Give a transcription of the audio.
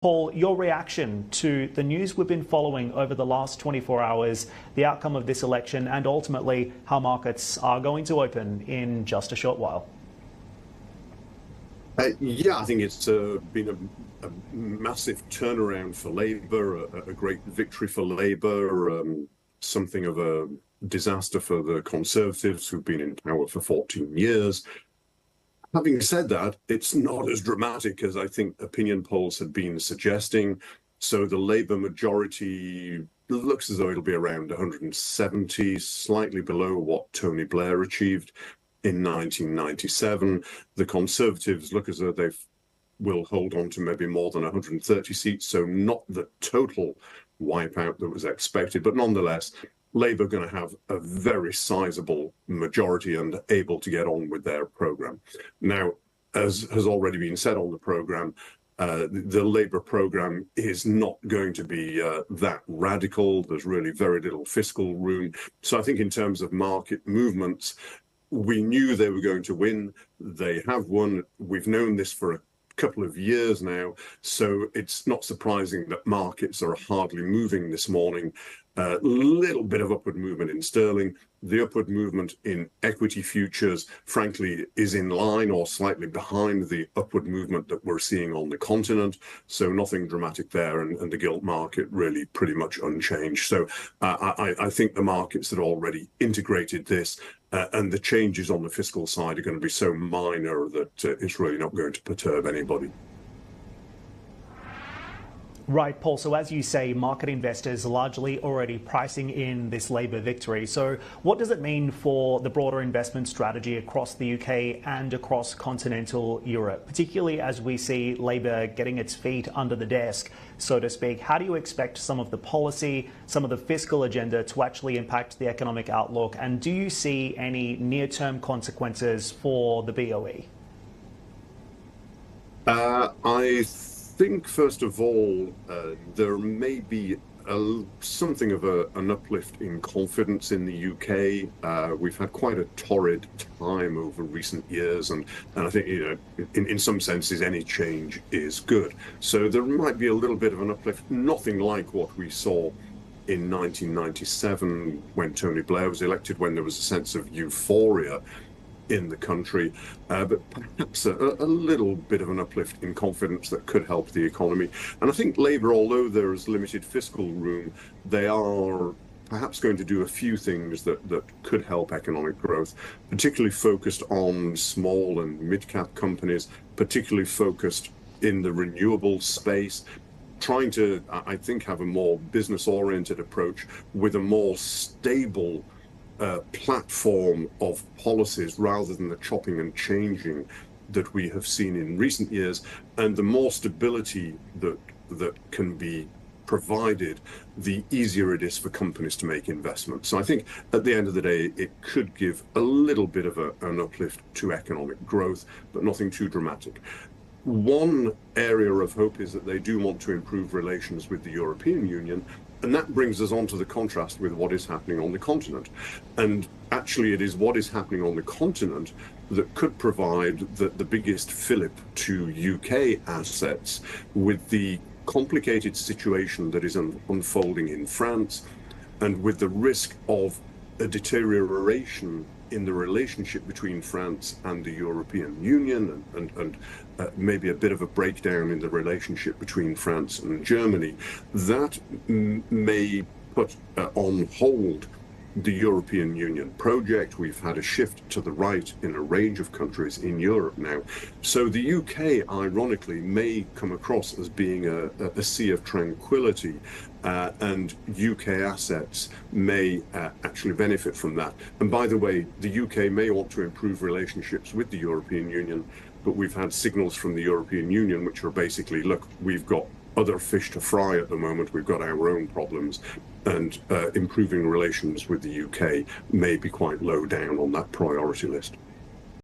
Paul, your reaction to the news we've been following over the last 24 hours, the outcome of this election, and ultimately how markets are going to open in just a short while? Yeah, I think it's been a massive turnaround for Labour, a great victory for Labour, something of a disaster for the Conservatives who've been in power for 14 years. Having said that, it's not as dramatic as I think opinion polls had been suggesting. So the Labour majority looks as though it'll be around 170, slightly below what Tony Blair achieved in 1997. The Conservatives look as though they will hold on to maybe more than 130 seats, so not the total wipeout that was expected, but nonetheless, Labour are going to have a very sizable majority and able to get on with their programme. Now, as has already been said on the programme, the Labour programme is not going to be that radical. There's really very little fiscal room. So I think in terms of market movements, we knew they were going to win. They have won. We've known this for a couple of years now, so it's not surprising that markets are hardly moving this morning. A little bit of upward movement in sterling. The upward movement in equity futures, frankly, is in line or slightly behind the upward movement that we're seeing on the continent. So nothing dramatic there, and the gilt market really pretty much unchanged. So I think the markets that already integrated this and the changes on the fiscal side are going to be so minor that it's really not going to perturb anybody. Right, Paul. So as you say, market investors are largely already pricing in this Labour victory. So what does it mean for the broader investment strategy across the UK and across continental Europe, particularly as we see Labour getting its feet under the desk, so to speak? How do you expect some of the policy, some of the fiscal agenda to actually impact the economic outlook? And do you see any near-term consequences for the BOE? I think, first of all, there may be something of an uplift in confidence in the UK. We've had quite a torrid time over recent years, and I think, in some senses, any change is good. So there might be a little bit of an uplift, nothing like what we saw in 1997 when Tony Blair was elected, when there was a sense of euphoria in the country, but perhaps a little bit of an uplift in confidence that could help the economy. And I think Labour, although there is limited fiscal room, they are perhaps going to do a few things that could help economic growth, particularly focused on small and mid-cap companies, particularly focused in the renewable space, trying to, I think, have a more business-oriented approach with a more stable platform of policies rather than the chopping and changing that we have seen in recent years. And the more stability that can be provided, the easier it is for companies to make investments. So I think at the end of the day, it could give a little bit of an uplift to economic growth, but nothing too dramatic. One area of hope is that they do want to improve relations with the European Union, and that brings us on to the contrast with what is happening on the continent. And actually, it is what is happening on the continent that could provide the biggest fillip to UK assets, with the complicated situation that is unfolding in France, and with the risk of a deterioration in the relationship between France and the European Union, and maybe a bit of a breakdown in the relationship between France and Germany. That may put on hold the European Union project. We've had a shift to the right in a range of countries in Europe now. So the UK, ironically, may come across as being a sea of tranquility, and UK assets may actually benefit from that. And by the way, the UK may want to improve relationships with the European Union, but we've had signals from the European Union which are basically, look, we've got other fish to fry at the moment, we've got our own problems, and improving relations with the UK may be quite low down on that priority list.